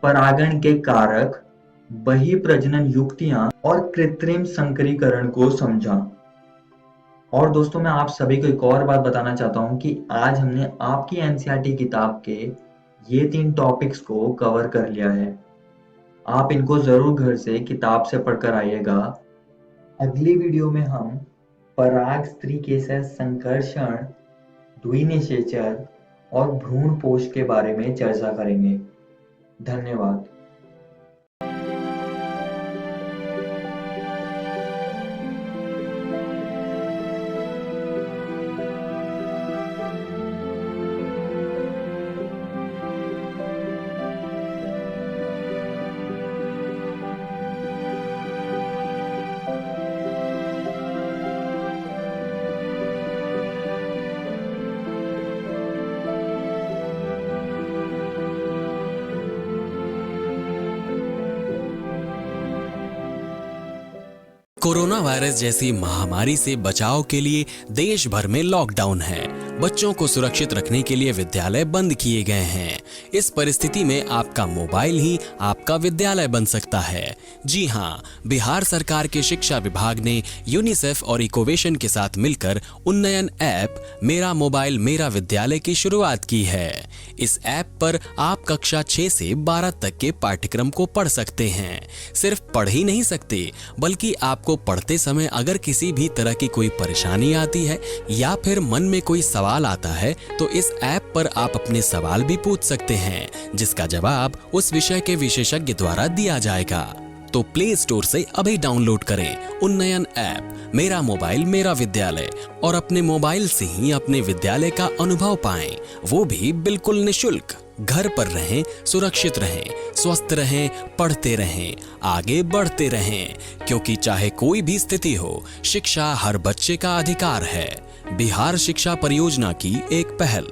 Speaker 6: परागण के कारक, बहिर्प्रजनन युक्तियां और कृत्रिम संकरीकरण को समझा। और दोस्तों मैं आप सभी को एक और बात बताना चाहता हूं कि आज हमने आपकी एनसीईआरटी किताब के ये 3 टॉपिक्स को कवर कर लिया है। आप इनको जरूर घर से किताब से पढ़कर आइएगा। अगली वीडियो में हम पराग स्त्री केसर संकर्षण, द्विनिषेचन और भ्रूणपोष के बारे में चर्चा करेंगे। धन्यवाद।
Speaker 7: कोरोना वायरस जैसी महामारी से बचाव के लिए देश भर में लॉकडाउन है। बच्चों को सुरक्षित रखने के लिए विद्यालय बंद किए गए हैं। इस परिस्थिति में आपका मोबाइल ही आपका विद्यालय बन सकता है। जी हाँ, बिहार सरकार के शिक्षा विभाग ने यूनिसेफ और इकोवेशन के साथ मिलकर उन्नयन ऐप मेरा मोबाइल मेरा विद्यालय की शुरुआत की है। इस ऐप पर आप कक्षा 6 से 12 तक के पाठ्यक्रम को पढ़ सकते हैं। सिर्फ पढ़ ही नहीं सकते, बल्कि आपको पढ़ते समय अगर किसी भी तरह की कोई परेशानी आती है या फिर मन में कोई सवाल आता है तो इस ऐप पर आप अपने सवाल भी पूछ सकते हैं, जिसका जवाब उस विषय के विशेषज्ञ द्वारा दिया जाएगा। तो प्ले स्टोर से अभी डाउनलोड करें उन्नयन ऐप मेरा मोबाइल मेरा विद्यालय और अपने मोबाइल से ही अपने विद्यालय का अनुभव पाएं, वो भी बिल्कुल निशुल्क। घर पर रहें, सुरक्षित रहें, स्वस्थ रहें, पढ़ते रहें, आगे बढ़ते रहें, क्योंकि चाहे कोई भी स्थिति हो, शिक्षा हर बच्चे का अधिकार है। बिहार शिक्षा परियोजना की एक पहल।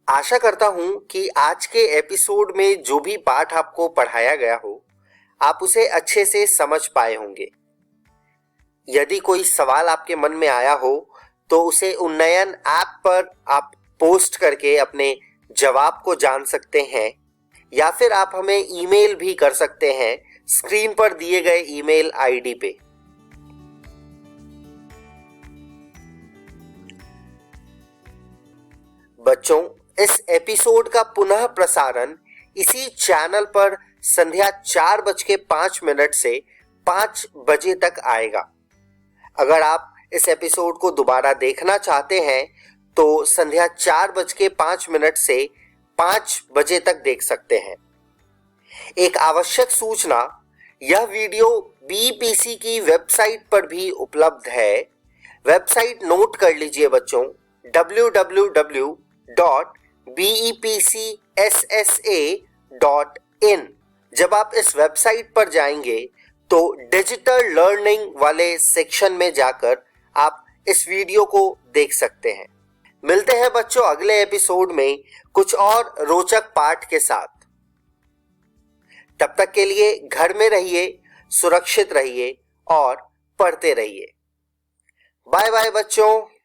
Speaker 1: आशा करता हूं कि आज के एपिसोड में जो भी पाठ आपको पढ़ाया गया हो आप उसे अच्छे से समझ पाए होंगे। यदि कोई सवाल आपके मन में आया हो तो उसे उन्नयन ऐप पर आप पोस्ट करके अपने जवाब को जान सकते हैं, या फिर आप हमें ईमेल भी कर सकते हैं स्क्रीन पर दिए गए ईमेल आईडी पे। बच्चों, इस एपिसोड का पुनः प्रसारण इसी चैनल पर संध्या 4:05 से 5 बजे तक आएगा। अगर आप इस एपिसोड को दोबारा देखना चाहते हैं तो संध्या 4:05 से 5 बजे तक देख सकते हैं। एक आवश्यक सूचना, यह वीडियो बीपीसी की वेबसाइट पर भी उपलब्ध है। वेबसाइट नोट कर लीजिए बच्चों, www.bpc.in। BEPCSSA.in। जब आप इस वेबसाइट पर जाएंगे तो डिजिटल लर्निंग वाले सेक्शन में जाकर आप इस वीडियो को देख सकते हैं। मिलते हैं बच्चों अगले एपिसोड में कुछ और रोचक पाठ के साथ। तब तक के लिए घर में रहिए, सुरक्षित रहिए और पढ़ते रहिए। बाय बाय बच्चों।